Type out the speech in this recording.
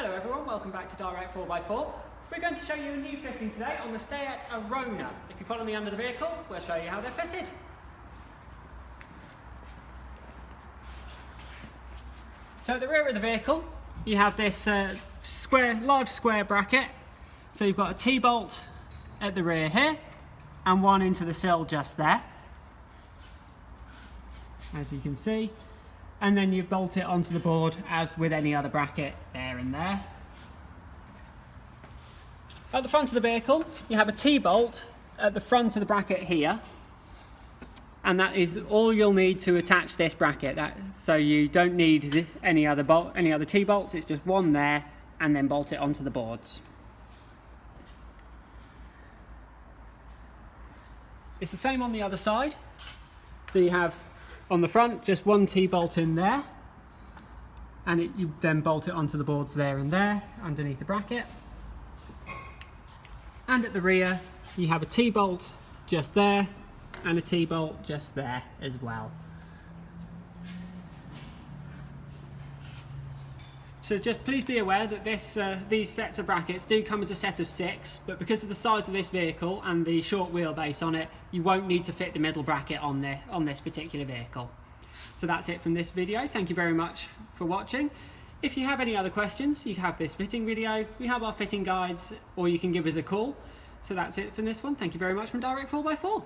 Hello everyone, welcome back to Direct 4x4. We're going to show you a new fitting today on the Seat Arona. If you follow me under the vehicle, we'll show you how they're fitted. So at the rear of the vehicle, you have this large square bracket. So you've got a T-bolt at the rear here, and one into the sill just there, as you can see. And then you bolt it onto the board as with any other bracket there and there. At the front of the vehicle, you have a T-bolt at the front of the bracket here, and that is all you'll need to attach this bracket. So you don't need any other T-bolts, it's just one there, and then bolt it onto the boards. It's the same on the other side. So you have on the front just one T-bolt in there, and you then bolt it onto the boards there and there underneath the bracket. And at the rear you have a T-bolt just there and a T-bolt just there as well. So just please be aware that these sets of brackets do come as a set of 6, but because of the size of this vehicle and the short wheelbase on it, you won't need to fit the middle bracket on this particular vehicle. So that's it from this video. Thank you very much for watching. If you have any other questions, you have this fitting video, we have our fitting guides, or you can give us a call. So that's it from this one. Thank you very much from Direct 4x4.